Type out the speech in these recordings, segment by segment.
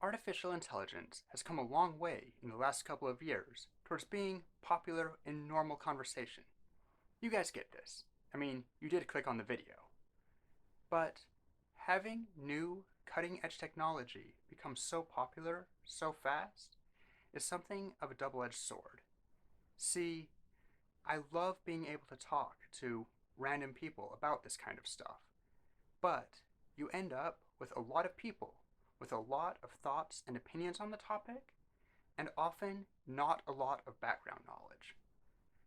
Artificial intelligence has come a long way in the last couple of years towards being popular in normal conversation. You guys get this. I mean, you did click on the video. But having new cutting edge technology become so popular so fast is something of a double edged sword. See, I love being able to talk to random people about this kind of stuff, but you end up with a lot of people with a lot of thoughts and opinions on the topic, and often not a lot of background knowledge.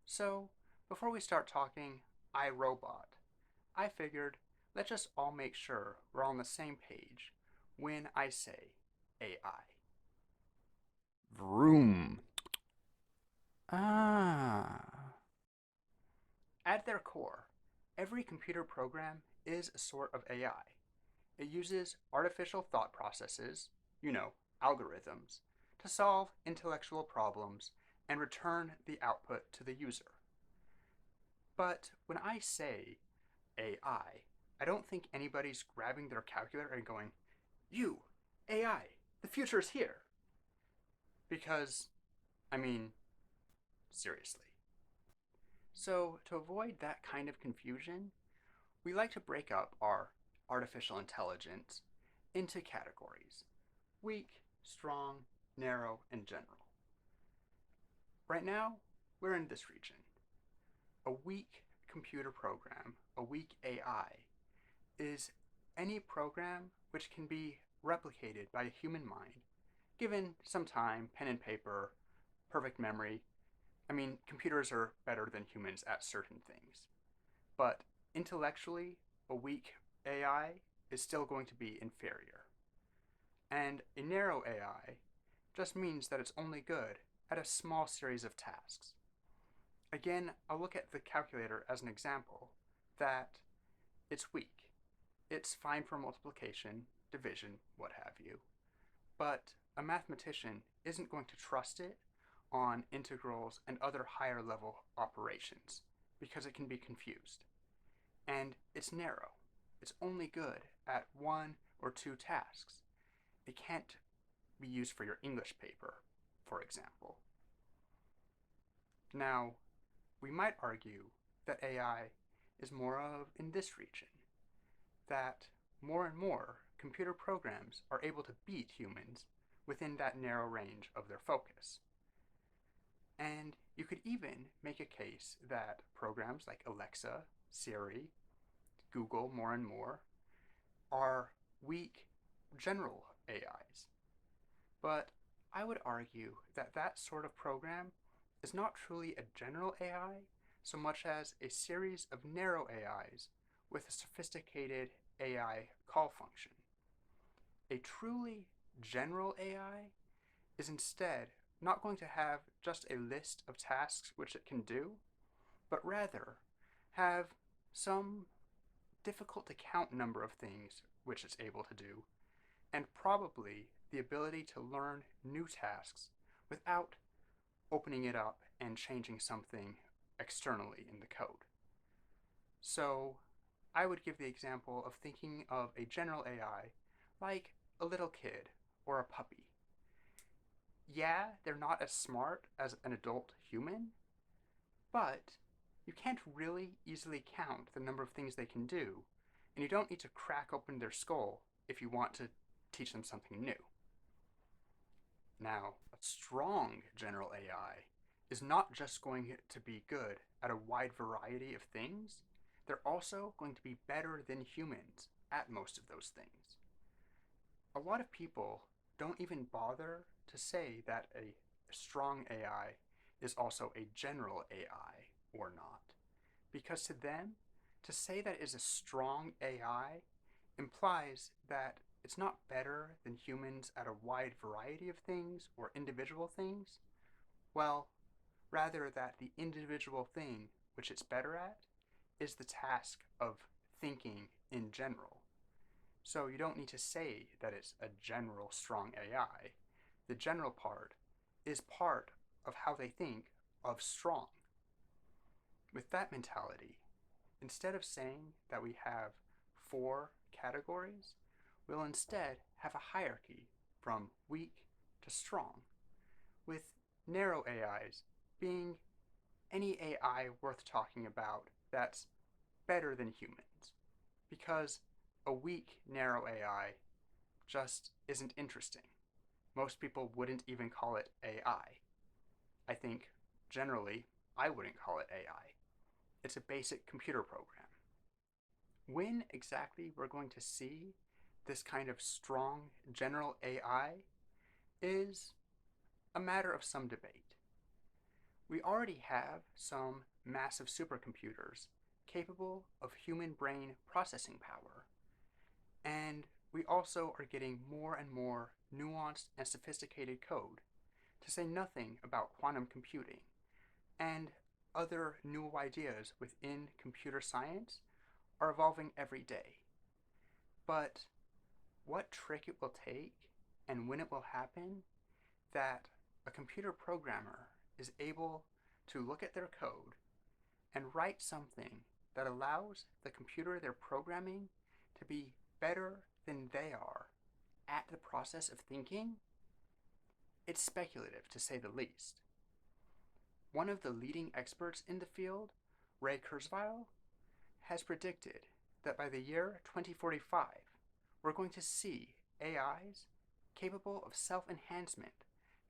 So, before we start talking iRobot, I figured let's just all make sure we're all on the same page when I say AI. Vroom. Ah. At their core, every computer program is a sort of AI. It uses artificial thought processes, algorithms, to solve intellectual problems and return the output to the user. But when I say I don't think anybody's grabbing their calculator and going, "You, AI, the future is here." Because, I mean, seriously. So, to avoid that kind of confusion, we like to break up our artificial intelligence into categories: weak, strong, narrow, and general. Right now, we're in this region. A weak computer program, a weak AI, is any program which can be replicated by a human mind, given some time, pen and paper, perfect memory. I mean, computers are better than humans at certain things. But intellectually, a weak AI is still going to be inferior. And a narrow AI just means that it's only good at a small series of tasks. Again, I'll look at the calculator as an example that it's weak. It's fine for multiplication, division, what have you. But a mathematician isn't going to trust it on integrals and other higher level operations because it can be confused. And it's narrow. It's only good at one or two tasks. It can't be used for your English paper, for example. Now, we might argue that AI is more of in this region, that more and more computer programs are able to beat humans within that narrow range of their focus. And you could even make a case that programs like Alexa, Siri, Google more and more are weak general AIs. But I would argue that that sort of program is not truly a general AI so much as a series of narrow AIs with a sophisticated AI call function. A truly general AI is instead not going to have just a list of tasks which it can do, but rather have some difficult to count number of things which it's able to do, and probably the ability to learn new tasks without opening it up and changing something externally in the code. So I would give the example of thinking of a general AI like a little kid or a puppy. Yeah, they're not as smart as an adult human, but you can't really easily count the number of things they can do, and you don't need to crack open their skull if you want to teach them something new. Now, a strong general AI is not just going to be good at a wide variety of things, they're also going to be better than humans at most of those things. A lot of people don't even bother to say that a strong AI is also a general AI or not. Because to them, to say that it is a strong AI implies that it's not better than humans at a wide variety of things or individual things. Well, rather that the individual thing which it's better at is the task of thinking in general. So you don't need to say that it's a general strong AI. The general part is part of how they think of strong. With that mentality, instead of saying that we have four categories, we'll instead have a hierarchy from weak to strong, with narrow AIs being any AI worth talking about that's better than humans, because a weak, narrow AI just isn't interesting. Most people wouldn't even call it AI. I think, generally, I wouldn't call it AI. It's a basic computer program. When exactly we're going to see this kind of strong general AI is a matter of some debate. We already have some massive supercomputers capable of human brain processing power, and we also are getting more and more nuanced and sophisticated code, to say nothing about quantum computing and other new ideas within computer science are evolving every day. But what trick it will take and when it will happen that a computer programmer is able to look at their code and write something that allows the computer they're programming to be better than they are at the process of thinking, it's speculative to say the least. One of the leading experts in the field, Ray Kurzweil, has predicted that by the year 2045, we're going to see AIs capable of self-enhancement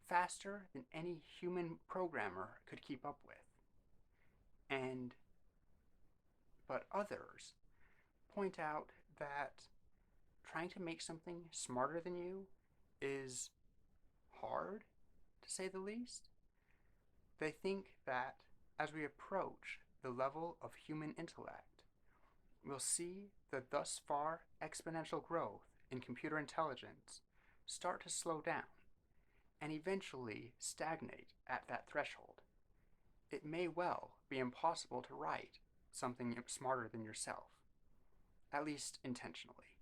faster than any human programmer could keep up with. But others point out that trying to make something smarter than you is hard, to say the least. They think that as we approach the level of human intellect, we'll see the thus far exponential growth in computer intelligence start to slow down and eventually stagnate at that threshold. It may well be impossible to write something smarter than yourself, at least intentionally.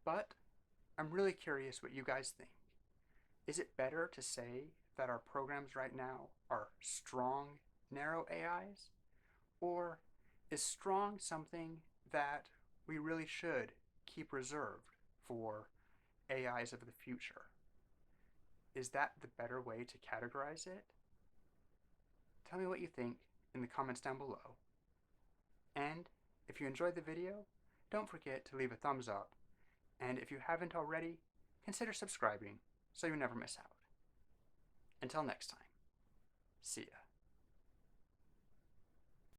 But I'm really curious what you guys think. Is it better to say that our programs right now are strong, narrow AIs? Or is strong something that we really should keep reserved for AIs of the future? Is that the better way to categorize it? Tell me what you think in the comments down below. And if you enjoyed the video, don't forget to leave a thumbs up. And if you haven't already, consider subscribing so you never miss out. Until next time, see ya.